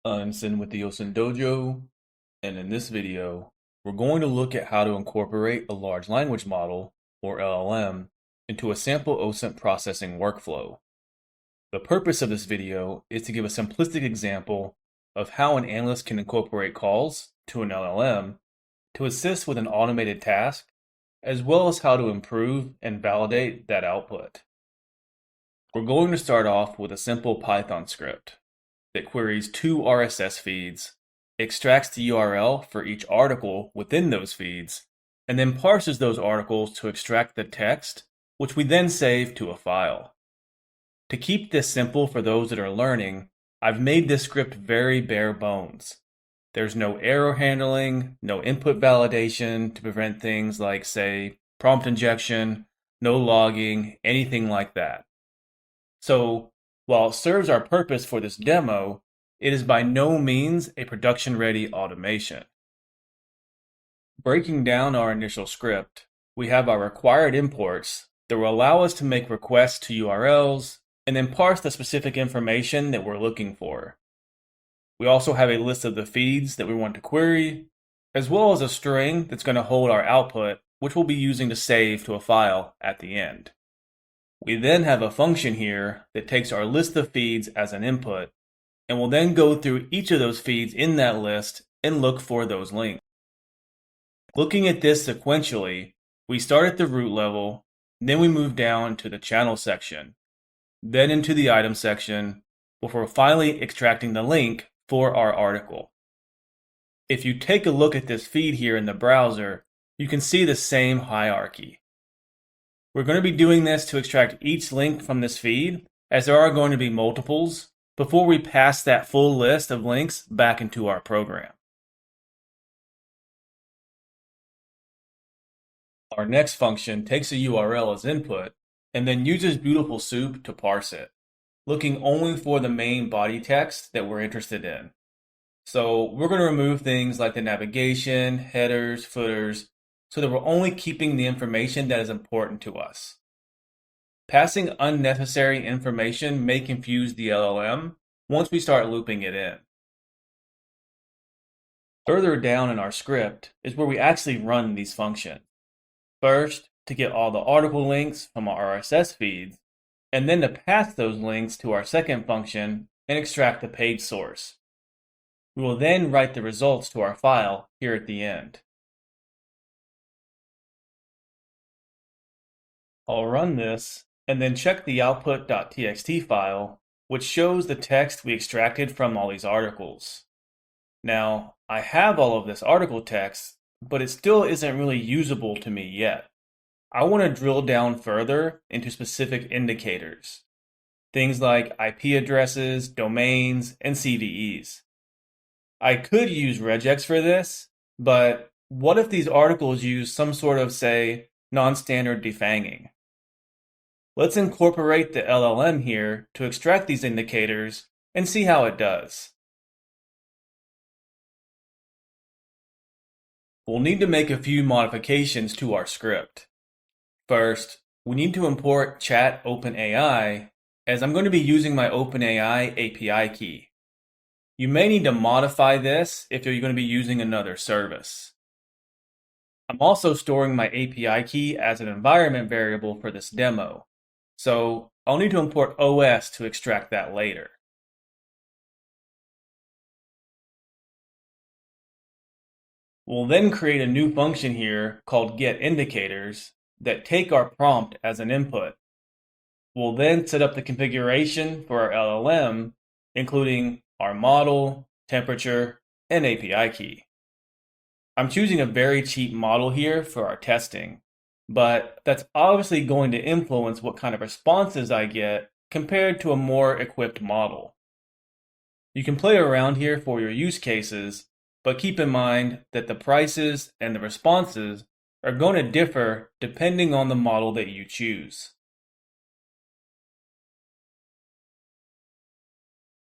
I'm Sin with the OSINT Dojo, and in this video, we're going to look at how to incorporate a large language model, or LLM, into a sample OSINT processing workflow. The purpose of this video is to give a simplistic example of how an analyst can incorporate calls to an LLM to assist with an automated task, as well as how to improve and validate that output. We're going to start off with a simple Python script that queries two RSS feeds, extracts the URL for each article within those feeds, and then parses those articles to extract the text, which we then save to a file. To keep this simple for those that are learning, I've made this script very bare bones. There's no error handling, no input validation to prevent things like, say, prompt injection, no logging, anything like that. So, while it serves our purpose for this demo, it is by no means a production-ready automation. Breaking down our initial script, we have our required imports that will allow us to make requests to URLs and then parse the specific information that we're looking for. We also have a list of the feeds that we want to query, as well as a string that's going to hold our output, which we'll be using to save to a file at the end. We then have a function here that takes our list of feeds as an input, and will then go through each of those feeds in that list and look for those links. Looking at this sequentially, we start at the root level, then we move down to the channel section, then into the item section, before finally extracting the link for our article. If you take a look at this feed here in the browser, you can see the same hierarchy. We're going to be doing this to extract each link from this feed, as there are going to be multiples, before we pass that full list of links back into our program. Our next function takes a URL as input, and then uses Beautiful Soup to parse it, looking only for the main body text that we're interested in. So we're going to remove things like the navigation, headers, footers, so that we're only keeping the information that is important to us. Passing unnecessary information may confuse the LLM once we start looping it in. Further down in our script is where we actually run these functions. First, to get all the article links from our RSS feeds, and then to pass those links to our second function and extract the page source. We will then write the results to our file here at the end. I'll run this and then check the output.txt file, which shows the text we extracted from all these articles. Now, I have all of this article text, but it still isn't really usable to me yet. I want to drill down further into specific indicators, things like IP addresses, domains, and CVEs. I could use regex for this, but what if these articles use some sort of, say, non-standard defanging? Let's incorporate the LLM here to extract these indicators and see how it does. We'll need to make a few modifications to our script. First, we need to import chat OpenAI, as I'm going to be using my OpenAI API key. You may need to modify this if you're going to be using another service. I'm also storing my API key as an environment variable for this demo, so I'll need to import OS to extract that later. We'll then create a new function here called getIndicators that take our prompt as an input. We'll then set up the configuration for our LLM, including our model, temperature, and API key. I'm choosing a very cheap model here for our testing, but that's obviously going to influence what kind of responses I get compared to a more equipped model. You can play around here for your use cases, but keep in mind that the prices and the responses are going to differ depending on the model that you choose.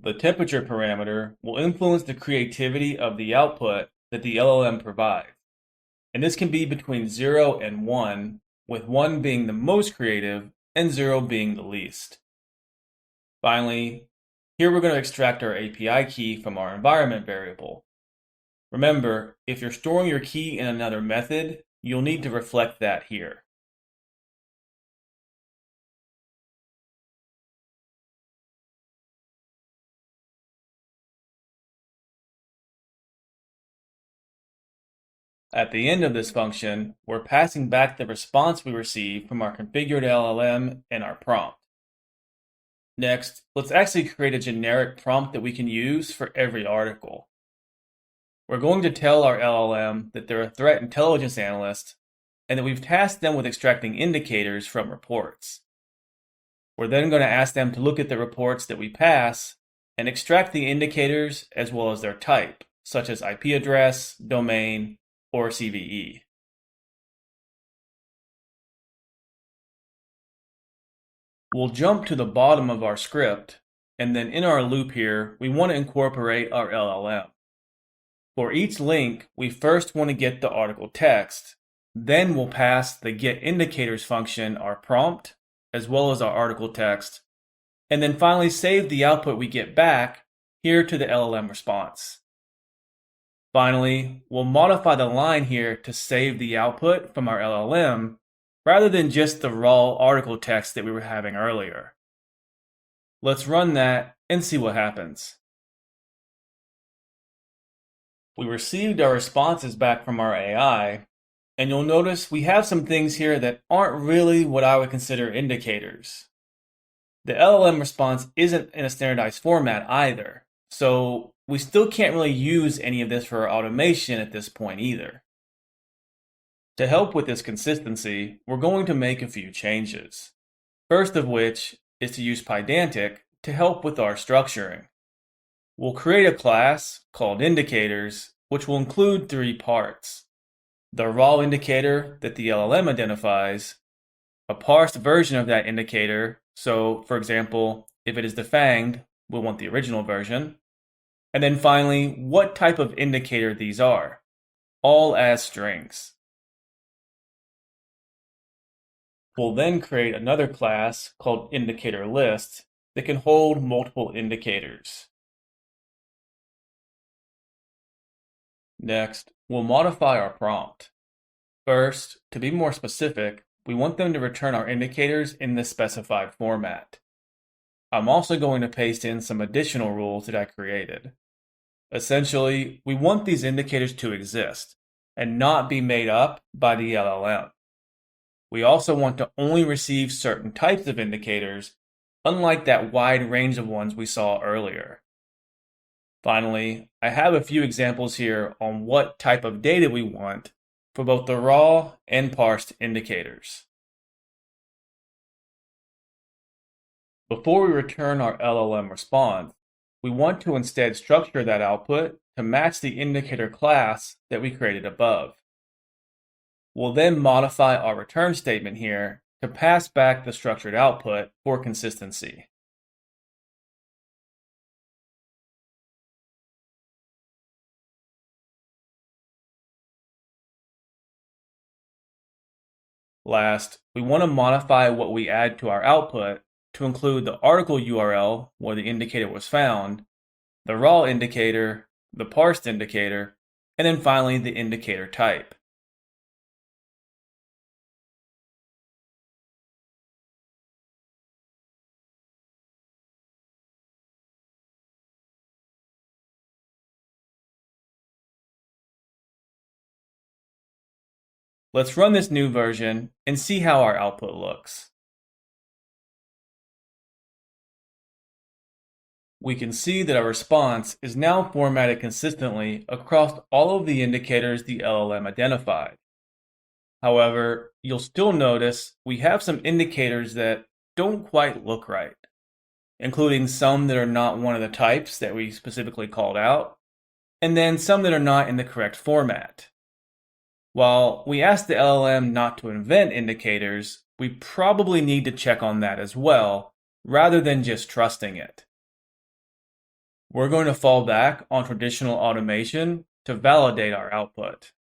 The temperature parameter will influence the creativity of the output that the LLM provides, and this can be between 0 and 1, with 1 being the most creative and 0 being the least. Finally, Here we're going to extract our API key from our environment variable. Remember, if you're storing your key in another method, you'll need to reflect that here. At the end of this function, we're passing back the response we received from our configured LLM and our prompt. Next, let's actually create a generic prompt that we can use for every article. We're going to tell our LLM that they're a threat intelligence analyst and that we've tasked them with extracting indicators from reports. We're then going to ask them to look at the reports that we pass and extract the indicators as well as their type, such as IP address, domain, or CVE. We'll jump to the bottom of our script, and then in our loop here, we want to incorporate our LLM. For each link, we first want to get the article text, then we'll pass the getIndicators function our prompt, as well as our article text, and then finally save the output we get back here to the LLM response. Finally, we'll modify the line here to save the output from our LLM rather than just the raw article text that we were having earlier. Let's run that and see what happens. We received our responses back from our AI, and you'll notice we have some things here that aren't really what I would consider indicators. The LLM response isn't in a standardized format either, so we still can't really use any of this for our automation at this point either. To help with this consistency, we're going to make a few changes. First of which is to use Pydantic to help with our structuring. We'll create a class called indicators, which will include 3 parts. The raw indicator that the LLM identifies, a parsed version of that indicator, so for example, if it is defanged, we'll want the original version, and then finally, what type of indicator these are, all as strings. We'll then create another class called indicator list that can hold multiple indicators. Next, we'll modify our prompt. First, to be more specific, we want them to return our indicators in the specified format. I'm also going to paste in some additional rules that I created. Essentially, we want these indicators to exist and not be made up by the LLM. We also want to only receive certain types of indicators, unlike that wide range of ones we saw earlier. Finally, I have a few examples here on what type of data we want for both the raw and parsed indicators. Before we return our LLM response, we want to instead structure that output to match the indicator class that we created above. We'll then modify our return statement here to pass back the structured output for consistency. Last, we want to modify what we add to our output to include the article URL where the indicator was found, the raw indicator, the parsed indicator, and then finally the indicator type. Let's run this new version and see how our output looks. We can see that our response is now formatted consistently across all of the indicators the LLM identified. However, you'll still notice we have some indicators that don't quite look right, including some that are not one of the types that we specifically called out, and then some that are not in the correct format. While we asked the LLM not to invent indicators, we probably need to check on that as well, rather than just trusting it. We're going to fall back on traditional automation to validate our output.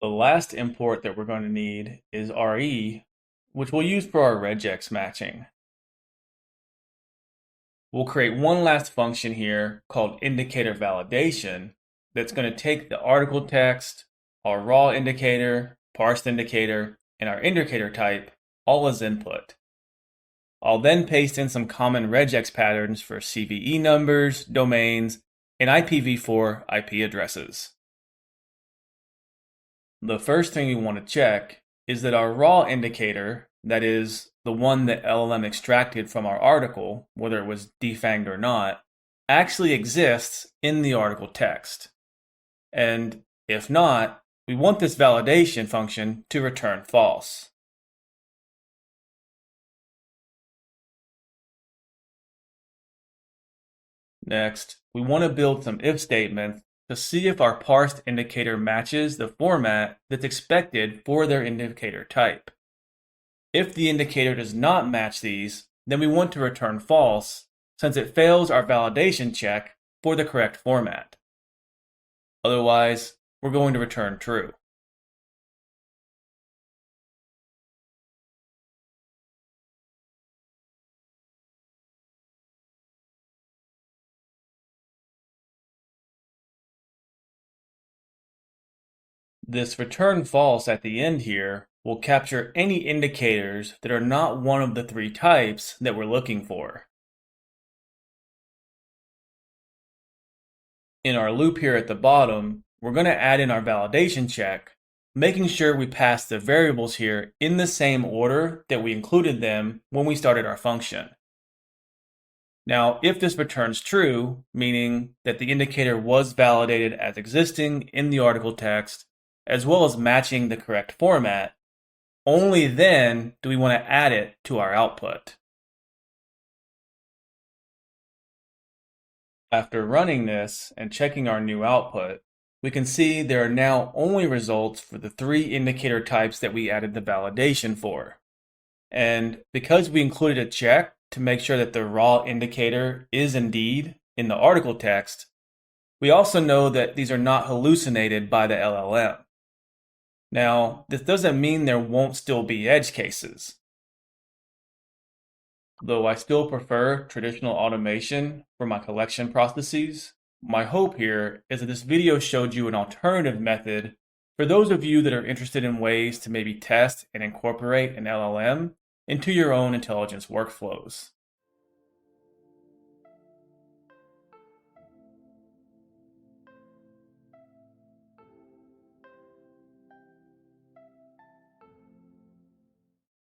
The last import that we're going to need is RE, which we'll use for our regex matching. We'll create one last function here called indicator validation that's going to take the article text, our raw indicator, parsed indicator, and our indicator type all as input. I'll then paste in some common regex patterns for CVE numbers, domains, and IPv4 IP addresses. The first thing we want to check is that our raw indicator, that is, the one that LLM extracted from our article, whether it was defanged or not, actually exists in the article text. And if not, we want this validation function to return false. Next, we want to build some if statements to see if our parsed indicator matches the format that's expected for their indicator type. If the indicator does not match these, then we want to return false, since it fails our validation check for the correct format. Otherwise, we're going to return true. This return false at the end here will capture any indicators that are not one of the three types that we're looking for. In our loop here at the bottom, we're going to add in our validation check, making sure we pass the variables here in the same order that we included them when we started our function. Now, if this returns true, meaning that the indicator was validated as existing in the article text, as well as matching the correct format, only then do we want to add it to our output. After running this and checking our new output, we can see there are now only results for the three indicator types that we added the validation for. And because we included a check to make sure that the raw indicator is indeed in the article text, we also know that these are not hallucinated by the LLM. Now, this doesn't mean there won't still be edge cases. Though I still prefer traditional automation for my collection processes, my hope here is that this video showed you an alternative method for those of you that are interested in ways to maybe test and incorporate an LLM into your own intelligence workflows.